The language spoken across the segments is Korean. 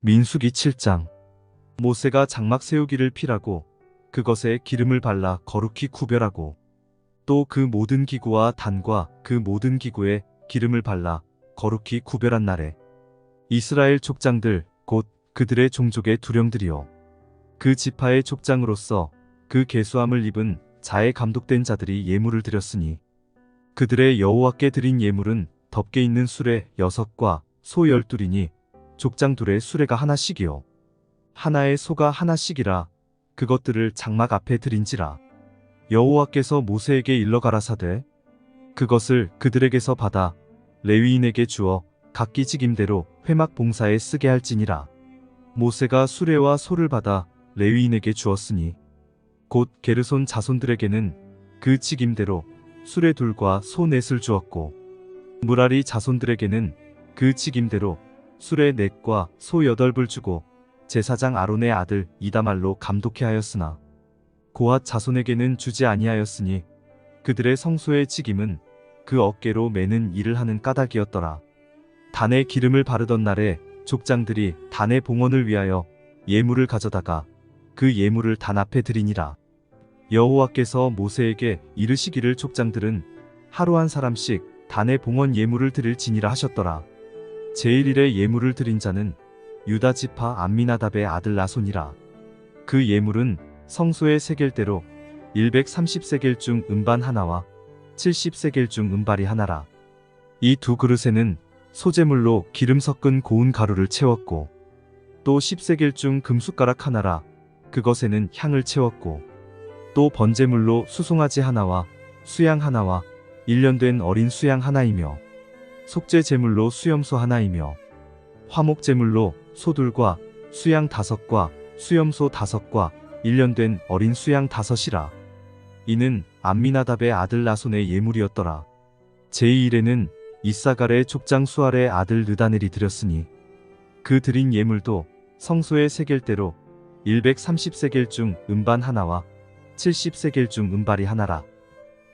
민수기 7장. 모세가 장막 세우기를 필하고 그것에 기름을 발라 거룩히 구별하고 또 그 모든 기구와 단과 그 모든 기구에 기름을 발라 거룩히 구별한 날에 이스라엘 족장들 곧 그들의 종족의 두령들이요 그 지파의 족장으로서 그 계수함을 입은 자에 감독된 자들이 예물을 드렸으니 그들의 여호와께 드린 예물은 덮개 있는 수레 6과 소 12이니 족장 둘의 수레가 하나씩이요 하나의 소가 하나씩이라 그것들을 장막 앞에 드린지라. 여호와께서 모세에게 일러 가라사대 그것을 그들에게서 받아 레위인에게 주어 각기 직임대로 회막 봉사에 쓰게 할지니라. 모세가 수레와 소를 받아 레위인에게 주었으니 곧 게르손 자손들에게는 그 직임대로 수레 둘과 소 넷을 주었고 무라리 자손들에게는 그 직임대로 수레 넷과 소 8을 주고 제사장 아론의 아들 이다말로 감독해 하였으나 고핫 자손에게는 주지 아니하였으니 그들의 성소의 직임은 그 어깨로 매는 일을 하는 까닭이었더라. 단에 기름을 바르던 날에 족장들이 단의 봉헌을 위하여 예물을 가져다가 그 예물을 단 앞에 드리니라. 여호와께서 모세에게 이르시기를 족장들은 하루 한 사람씩 단의 봉헌 예물을 드릴지니라 하셨더라. 제1일에 예물을 드린 자는 유다 지파 암미나답의 아들 나손이라. 그 예물은 성소의 세겔대로 130세겔 중 음반 하나와 70세겔 중 음발이 하나라. 이 두 그릇에는 소재물로 기름 섞은 고운 가루를 채웠고 또 10세겔 중 금숟가락 하나라 그것에는 향을 채웠고 또 번제물로 수송아지 하나와 수양 하나와 1년 된 어린 수양 하나이며 속죄 제물로 수염소 하나이며 화목 제물로 소둘과 수양 5과 수염소 5과 1년 된 어린 수양 5이라. 이는 암미나답의 아들 나손의 예물이었더라. 제2일에는 이사갈의 족장 수알의 아들 느다넬이 드렸으니 그 드린 예물도 성소의 세겔대로 130세겔 중 음반 하나와 70세겔 중 음발이 하나라.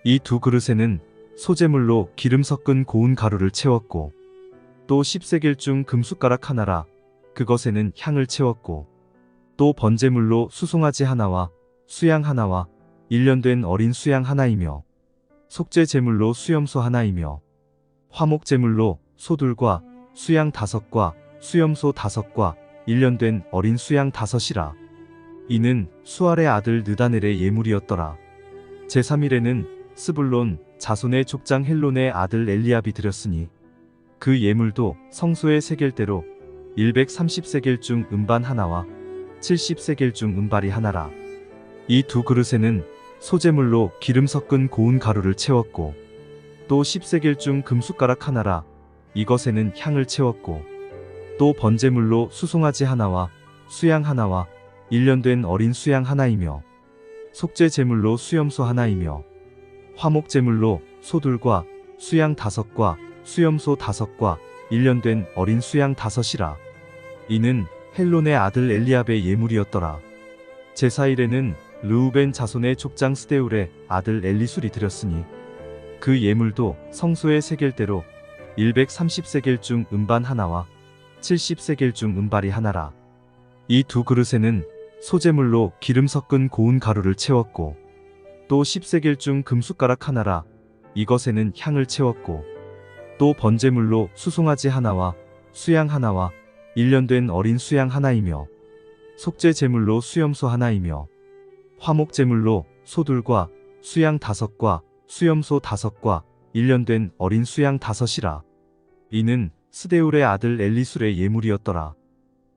이 두 그릇에는 소재물로 기름 섞은 고운 가루를 채웠고 또 10세겔 중 금숟가락 하나라 그것에는 향을 채웠고 또 번제물로 수송아지 하나와 수양 하나와 1년 된 어린 수양 하나이며 속죄 제물로 수염소 하나이며 화목 제물로 소둘과 수양 5과 수염소 5과 1년 된 어린 수양 5이라. 이는 수알의 아들 느다넬의 예물이었더라. 제3일에는 스불론 자손의 족장 헬론의 아들 엘리압이 드렸으니 그 예물도 성소의 세겔대로 130세겔 중 음반 하나와 70세겔 중 음발이 하나라. 이 두 그릇에는 소재물로 기름 섞은 고운 가루를 채웠고 또 10세겔 중 금숟가락 하나라 이것에는 향을 채웠고 또 번제물로 수송아지 하나와 수양 하나와 1년 된 어린 수양 하나이며 속죄 제물로 수염소 하나이며 화목 제물로 소둘과 수양 5과 수염소 5과 1년 된 어린 수양 5이라. 이는 헬론의 아들 엘리압의 예물이었더라. 제4일에는 르우벤 자손의 족장 스데울의 아들 엘리술이 드렸으니 그 예물도 성소의 세겔대로 130세겔 중 음반 하나와 70세겔 중 음발이 하나라. 이 두 그릇에는 소재물로 기름 섞은 고운 가루를 채웠고 또 10세겔 중 금숟가락 하나라 이것에는 향을 채웠고 또 번제물로 수송아지 하나와 수양 하나와 1년 된 어린 수양 하나이며 속죄 제물로 수염소 하나이며 화목 제물로 소둘과 수양 5과 수염소 5과 1년 된 어린 수양 5이라. 이는 스데울의 아들 엘리술의 예물이었더라.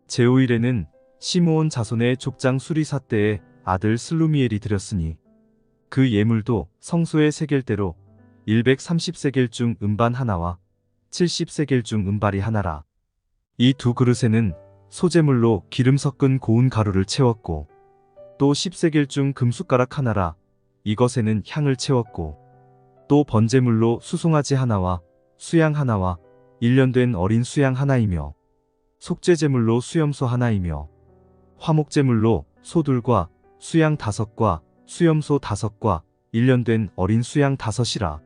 제5일에는 시므온 자손의 족장 수리사대의 아들 슬루미엘이 드렸으니 그 예물도 성소의 세겔대로 130세겔 중 음반 하나와 70세겔 중 음발이 하나라. 이 두 그릇에는 소재물로 기름 섞은 고운 가루를 채웠고 또 10세겔 중 금숟가락 하나라 이것에는 향을 채웠고 또 번제물로 수송아지 하나와 수양 하나와 1년 된 어린 수양 하나이며 속죄 제물로 수염소 하나이며 화목 제물로 소둘과 수양 5과 수염소 5과 1년 된 어린 수양 5이라.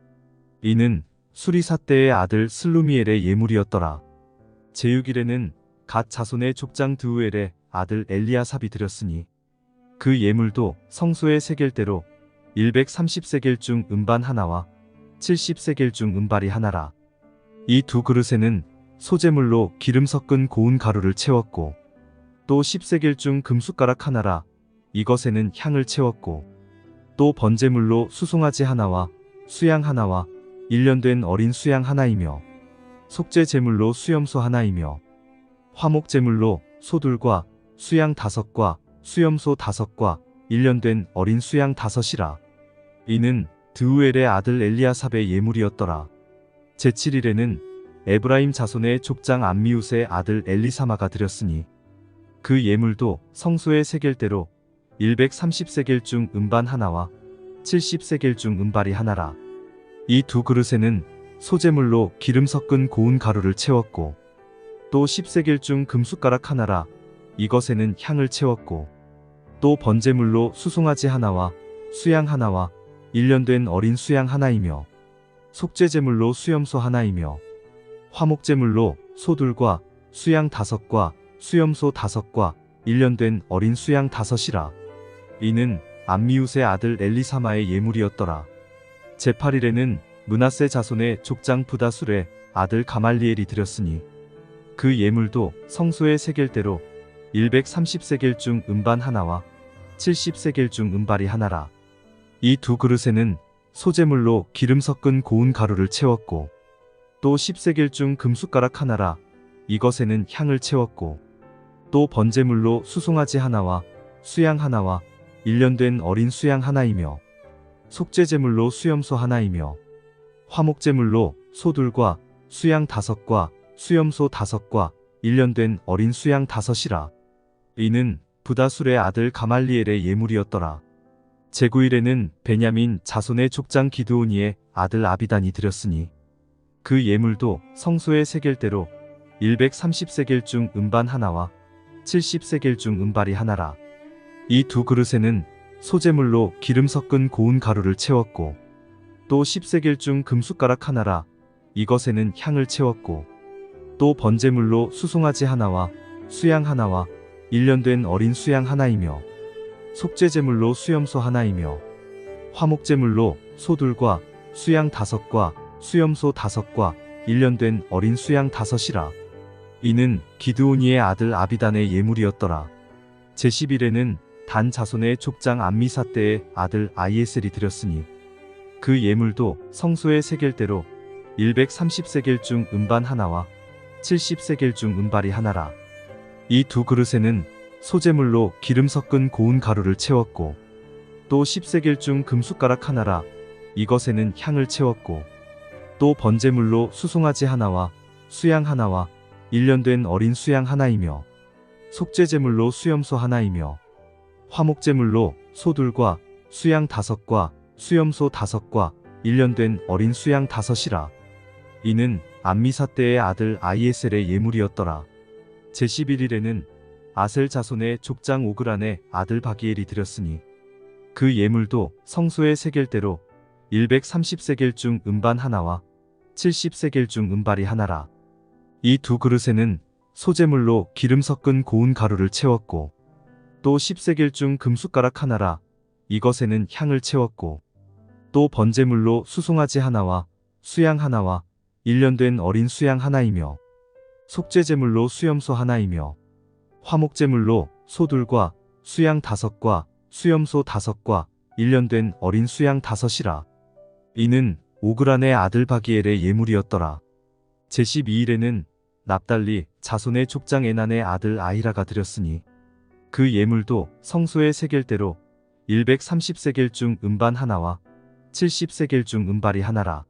이는 수리사대의 아들 슬루미엘의 예물이었더라. 제6일에는 갓 자손의 족장 드우엘의 아들 엘리아삽이 드렸으니 그 예물도 성소의 세겔대로 130세겔 중 음반 하나와 70세겔 중 음발이 하나라. 이 두 그릇에는 소재물로 기름 섞은 고운 가루를 채웠고 또 10세겔 중 금숟가락 하나라. 이것에는 향을 채웠고 또 번제물로 수송아지 하나와 수양 하나와 1년 된 어린 수양 하나이며 속죄 제물로 수염소 하나이며 화목 제물로 소둘과 수양 5과 수염소 5과 1년 된 어린 수양 5이라. 이는 드우엘의 아들 엘리아삽의 예물이었더라. 제7일에는 에브라임 자손의 족장 암미웃의 아들 엘리사마가 드렸으니 그 예물도 성소의 세겔대로 130세겔 중 음반 하나와 70세겔 중 음발이 하나라. 이 두 그릇에는 소재물로 기름 섞은 고운 가루를 채웠고 또 10세겔 중 금숟가락 하나라. 이것에는 향을 채웠고 또 번제물로 수송아지 하나와 수양 하나와 1년 된 어린 수양 하나이며 속죄제물로 수염소 하나이며 화목제물로 소둘과 수양 5과 수염소 5과 1년 된 어린 수양 5이라. 이는 암미웃의 아들 엘리사마의 예물이었더라. 제8일에는 므낫세 자손의 족장 부다술의 아들 가말리엘이 드렸으니 그 예물도 성소의 세겔대로 130세겔 중 음반 하나와 70세겔 중 음발이 하나라. 이 두 그릇에는 소재물로 기름 섞은 고운 가루를 채웠고 또 10세겔 중 금숟가락 하나라. 이것에는 향을 채웠고 또 번제물로 수송아지 하나와 수양 하나와 1년 된 어린 수양 하나이며 속죄제물로 수염소 하나이며 화목제물로 소둘과 수양 5과 수염소 5과 1년 된 어린 수양 5이라. 이는 부다술의 아들 가말리엘의 예물이었더라. 제9일에는 베냐민 자손의 족장 기드오니의 아들 아비단이 드렸으니 그 예물도 성소의 세겔대로 130세겔 중 음반 하나와 70세겔 중 음발이 하나라. 이 두 그릇에는 소재물로 기름 섞은 고운 가루를 채웠고 또 10세겔 중 금숟가락 하나라. 이것에는 향을 채웠고 또 번제물로 수송아지 하나와 수양 하나와 1년 된 어린 수양 하나이며 속죄제물로 수염소 하나이며 화목제물로 소둘과 수양 5과 수염소 5과 1년 된 어린 수양 5이라. 이는 기드오니의 아들 아비단의 예물이었더라. 제10일에는 단 자손의 족장 암미사 때의 아들 아이에셀이 드렸으니 그 예물도 성소의 세겔대로 130세겔 중 음반 하나와 70세겔 중 음발이 하나라. 이 두 그릇에는 소재물로 기름 섞은 고운 가루를 채웠고 또 10세겔 중 금숟가락 하나라. 이것에는 향을 채웠고 또 번제물로 수송아지 하나와 수양 하나와 1년 된 어린 수양 하나이며 속죄제물로 수염소 하나이며 화목제물로 소둘과 수양 5과 수염소 5과 1년 된 어린 수양 5이라. 이는 암미사 때의 아들 아이에셀의 예물이었더라. 제11일에는 아셀 자손의 족장 오그란의 아들 바기엘이 드렸으니 그 예물도 성소의 세겔대로 130세겔 중 음반 하나와 70세겔 중 음발이 하나라. 이 두 그릇에는 소재물로 기름 섞은 고운 가루를 채웠고 또 10세겔 중 금숟가락 하나라. 이것에는 향을 채웠고 또 번제물로 수송아지 하나와 수양 하나와 1년 된 어린 수양 하나이며 속죄제물로 수염소 하나이며 화목제물로 소둘과 수양 5과 수염소 5과 1년 된 어린 수양 5이라. 이는 오그란의 아들 바기엘의 예물이었더라. 제12일에는 납달리 자손의 족장 에난의 아들 아히라가 드렸으니 그 예물도 성소의 세겔대로 130세겔 중 음반 하나와 70세겔 중 음발이 하나라.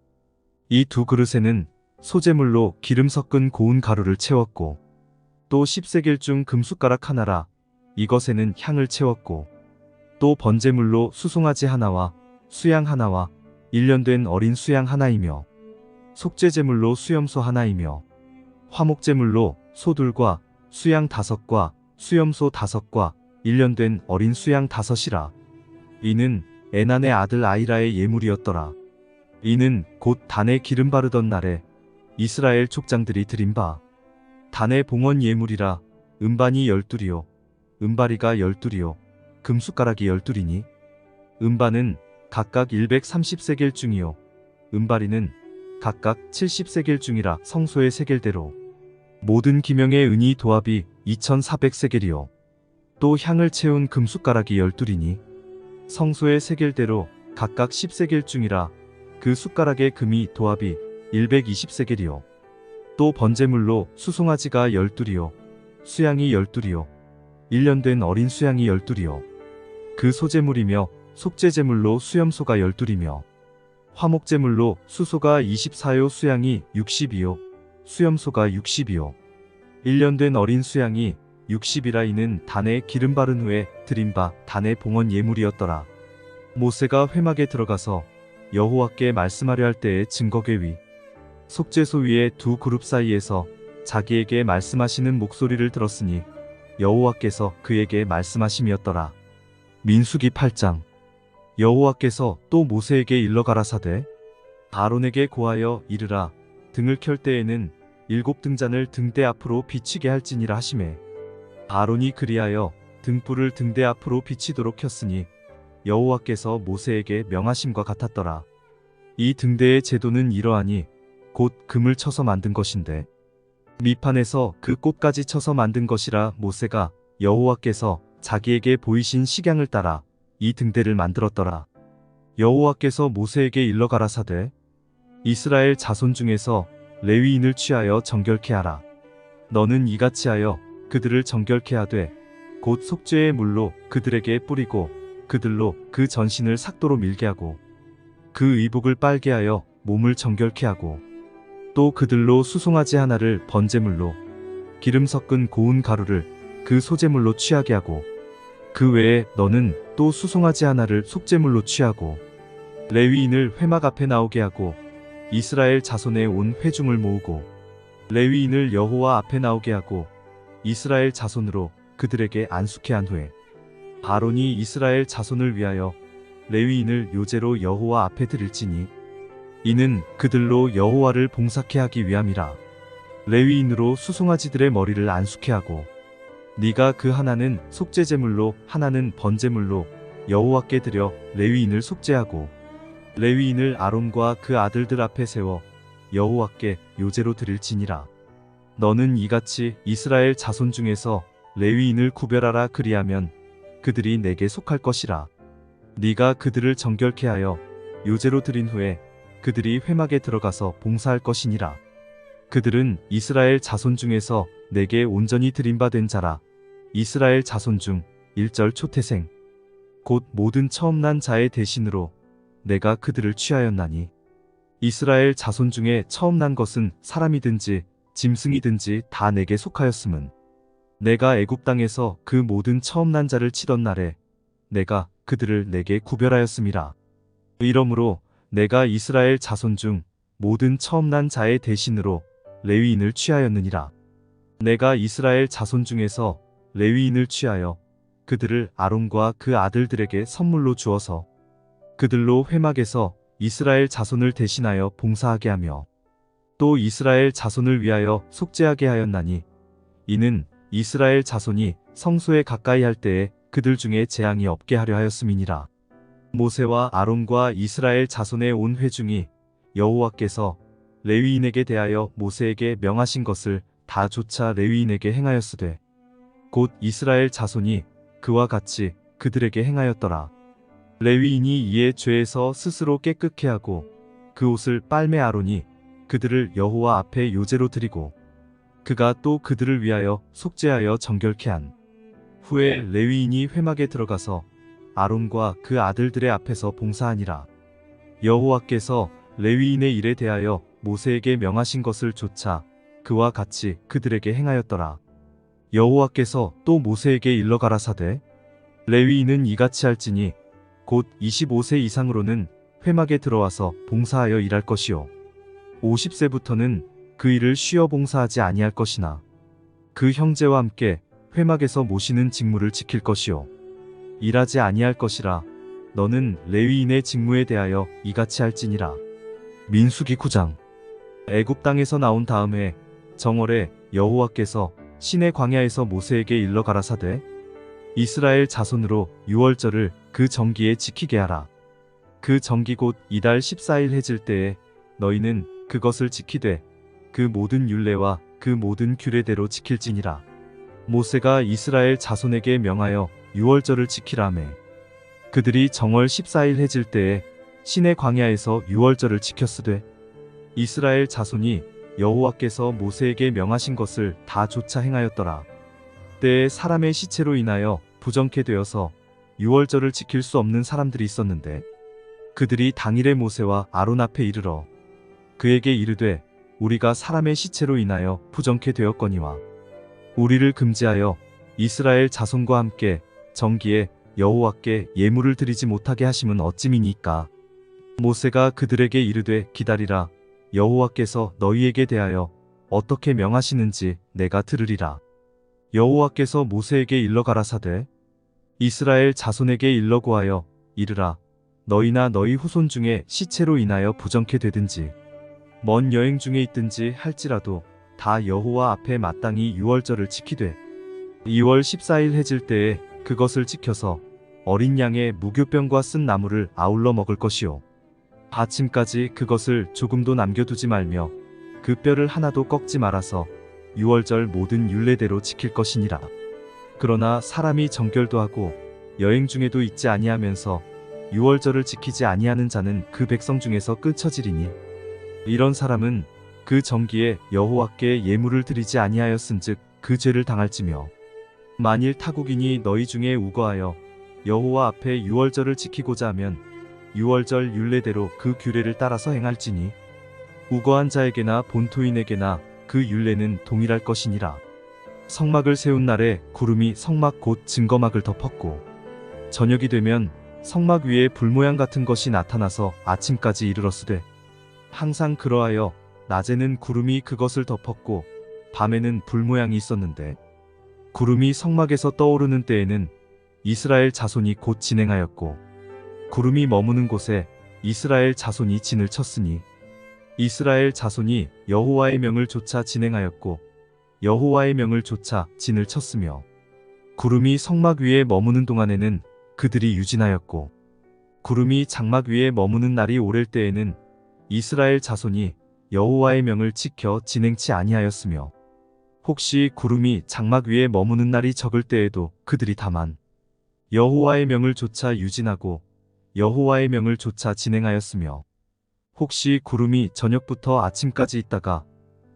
이 두 그릇에는 소재물로 기름 섞은 고운 가루를 채웠고 또 10세겔 중 금숟가락 하나라. 이것에는 향을 채웠고 또 번제물로 수송아지 하나와 수양 하나와 1년 된 어린 수양 하나이며 속죄제물로 수염소 하나이며 화목제물로 소둘과 수양 5과 수염소 5과 1년 된 어린 수양 5이라. 이는 에난의 아들 아히라의 예물이었더라. 이는 곧 단에 기름 바르던 날에 이스라엘 족장들이 드린 바 단의 봉헌 예물이라. 음반이 12이요 음바리가 12이요 금숟가락이 12이니 음반은 각각 130세겔 중이요 음바리는 각각 70세겔 중이라. 성소의 세겔대로 모든 기명의 은이 도합이 2400세겔이요 또 향을 채운 금숟가락이 12이니 성소의 세겔대로 각각 10세겔 중이라. 그 숟가락의 금이 도합이 120세겔이요 또 번제물로 수송아지가 12이요 수양이 12이요 1년 된 어린 수양이 12이요 그 소제물이며 속죄제물로 수염소가 12이며 화목제물로 수소가 24요 수양이 60이요 수염소가 60이요 1년 된 어린 수양이 60이라. 이는 단에 기름 바른 후에 드린 바 단의 봉헌 예물이었더라. 모세가 회막에 들어가서 여호와께 말씀하려 할 때에 증거궤 위 속죄소 위에 두 그룹 사이에서 자기에게 말씀하시는 목소리를 들었으니 여호와께서 그에게 말씀하심이었더라. 민수기 8장. 여호와께서 또 모세에게 일러 가라사대 아론에게 고하여 이르라. 등을 켤 때에는 7등잔을 등대 앞으로 비치게 할지니라 하시매 아론이 그리하여 등불을 등대 앞으로 비치도록 켰으니 여호와께서 모세에게 명하심과 같았더라. 이 등대의 제도는 이러하니 곧 금을 쳐서 만든 것인데 밑판에서 그 꽃까지 쳐서 만든 것이라. 모세가 여호와께서 자기에게 보이신 식양을 따라 이 등대를 만들었더라. 여호와께서 모세에게 일러 가라사대 이스라엘 자손 중에서 레위인을 취하여 정결케 하라. 너는 이같이 하여 그들을 정결케 하되 곧 속죄의 물로 그들에게 뿌리고 그들로 그 전신을 삭도로 밀게 하고 그 의복을 빨게 하여 몸을 정결케 하고 또 그들로 수송아지 하나를 번제물로 기름 섞은 고운 가루를 그 소제물로 취하게 하고 그 외에 너는 또 수송아지 하나를 속제물로 취하고 레위인을 회막 앞에 나오게 하고 이스라엘 자손의 온 회중을 모으고 레위인을 여호와 앞에 나오게 하고 이스라엘 자손으로 그들에게 안수케 한 후에 아론이 이스라엘 자손을 위하여 레위인을 요제로 여호와 앞에 드릴지니 이는 그들로 여호와를 봉사케 하기 위함이라. 레위인으로 수송아지들의 머리를 안수케 하고 네가 그 하나는 속죄제물로 하나는 번제물로 여호와께 드려 레위인을 속죄하고 레위인을 아론과 그 아들들 앞에 세워 여호와께 요제로 드릴지니라. 너는 이같이 이스라엘 자손 중에서 레위인을 구별하라. 그리하면 그들이 내게 속할 것이라. 네가 그들을 정결케 하여 요제로 드린 후에 그들이 회막에 들어가서 봉사할 것이니라. 그들은 이스라엘 자손 중에서 내게 온전히 드림받은 자라. 이스라엘 자손 중 1절 초태생 곧 모든 처음 난 자의 대신으로 내가 그들을 취하였나니 이스라엘 자손 중에 처음 난 것은 사람이든지 짐승이든지 다 내게 속하였음은 내가 애굽 땅에서 그 모든 처음 난 자를 치던 날에 내가 그들을 내게 구별하였음이라. 이러므로 내가 이스라엘 자손 중 모든 처음 난 자의 대신으로 레위인을 취하였느니라. 내가 이스라엘 자손 중에서 레위인을 취하여 그들을 아론과 그 아들들에게 선물로 주어서 그들로 회막에서 이스라엘 자손을 대신하여 봉사하게 하며 또 이스라엘 자손을 위하여 속죄하게 하였나니 이는 이스라엘 자손이 성소에 가까이 할 때에 그들 중에 재앙이 없게 하려 하였음이니라. 모세와 아론과 이스라엘 자손의 온 회중이 여호와께서 레위인에게 대하여 모세에게 명하신 것을 다 조차 레위인에게 행하였으되 곧 이스라엘 자손이 그와 같이 그들에게 행하였더라. 레위인이 이에 죄에서 스스로 깨끗게 하고 그 옷을 빨매 아론이 그들을 여호와 앞에 요제로 드리고 그가 또 그들을 위하여 속죄하여 정결케 한 후에 레위인이 회막에 들어가서 아론과 그 아들들의 앞에서 봉사하니라. 여호와께서 레위인의 일에 대하여 모세에게 명하신 것을 조차 그와 같이 그들에게 행하였더라. 여호와께서 또 모세에게 일러 가라사대 레위인은 이같이 할지니 곧 25세 이상으로는 회막에 들어와서 봉사하여 일할 것이요 50세부터는 그 일을 쉬어 봉사하지 아니할 것이나 그 형제와 함께 회막에서 모시는 직무를 지킬 것이요 일하지 아니할 것이라. 너는 레위인의 직무에 대하여 이같이 할지니라. 민수기 9장. 애굽 땅에서 나온 다음에 정월에 여호와께서 시내 광야에서 모세에게 일러 가라사대 이스라엘 자손으로 유월절을 그 정기에 지키게 하라. 그 정기 곧 이달 14일 해질 때에 너희는 그것을 지키되 그 모든 율례와 그 모든 규례대로 지킬지니라. 모세가 이스라엘 자손에게 명하여 유월절을 지키라매 그들이 정월 14일 해질 때에 시내 광야에서 유월절을 지켰으되 이스라엘 자손이 여호와께서 모세에게 명하신 것을 다 조차 행하였더라. 때에 사람의 시체로 인하여 부정케 되어서 유월절을 지킬 수 없는 사람들이 있었는데 그들이 당일에 모세와 아론 앞에 이르러 그에게 이르되 우리가 사람의 시체로 인하여 부정케 되었거니와 우리를 금지하여 이스라엘 자손과 함께 정기에 여호와께 예물을 드리지 못하게 하심은 어찌미니까. 모세가 그들에게 이르되 기다리라. 여호와께서 너희에게 대하여 어떻게 명하시는지 내가 들으리라. 여호와께서 모세에게 일러 가라사대 이스라엘 자손에게 일러 고하여 이르라. 너희나 너희 후손 중에 시체로 인하여 부정케 되든지 먼 여행 중에 있든지 할지라도 다 여호와 앞에 마땅히 유월절을 지키되 2월 14일 해질 때에 그것을 지켜서 어린 양의 무교병과 쓴 나물을 아울러 먹을 것이요 아침까지 그것을 조금도 남겨두지 말며 그 뼈를 하나도 꺾지 말아서 유월절 모든 율례대로 지킬 것이니라. 그러나 사람이 정결도 하고 여행 중에도 있지 아니하면서 유월절을 지키지 아니하는 자는 그 백성 중에서 끊쳐지리니 이런 사람은 그 정기에 여호와께 예물을 드리지 아니하였은즉 그 죄를 당할지며 만일 타국인이 너희 중에 우거하여 여호와 앞에 유월절을 지키고자 하면 유월절 율례대로 그 규례를 따라서 행할지니 우거한 자에게나 본토인에게나 그 율례는 동일할 것이니라. 성막을 세운 날에 구름이 성막 곧 증거막을 덮었고 저녁이 되면 성막 위에 불모양 같은 것이 나타나서 아침까지 이르렀으되 항상 그러하여 낮에는 구름이 그것을 덮었고 밤에는 불모양이 있었는데 구름이 성막에서 떠오르는 때에는 이스라엘 자손이 곧 진행하였고 구름이 머무는 곳에 이스라엘 자손이 진을 쳤으니 이스라엘 자손이 여호와의 명을 조차 진행하였고 여호와의 명을 조차 진을 쳤으며 구름이 성막 위에 머무는 동안에는 그들이 유진하였고 구름이 장막 위에 머무는 날이 오랠 때에는 이스라엘 자손이 여호와의 명을 지켜 진행치 아니하였으며 혹시 구름이 장막 위에 머무는 날이 적을 때에도 그들이 다만 여호와의 명을 조차 유진하고 여호와의 명을 조차 진행하였으며 혹시 구름이 저녁부터 아침까지 있다가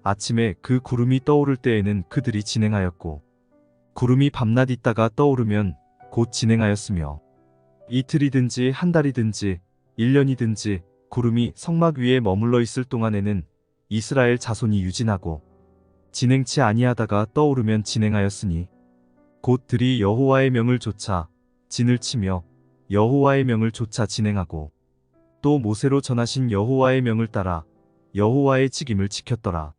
아침에 그 구름이 떠오를 때에는 그들이 진행하였고 구름이 밤낮 있다가 떠오르면 곧 진행하였으며 이틀이든지 한 달이든지 1년이든지 구름이 성막 위에 머물러 있을 동안에는 이스라엘 자손이 유진하고 진행치 아니하다가 떠오르면 진행하였으니 곧 들이 여호와의 명을 조차 진을 치며 여호와의 명을 조차 진행하고 또 모세로 전하신 여호와의 명을 따라 여호와의 직임을 지켰더라.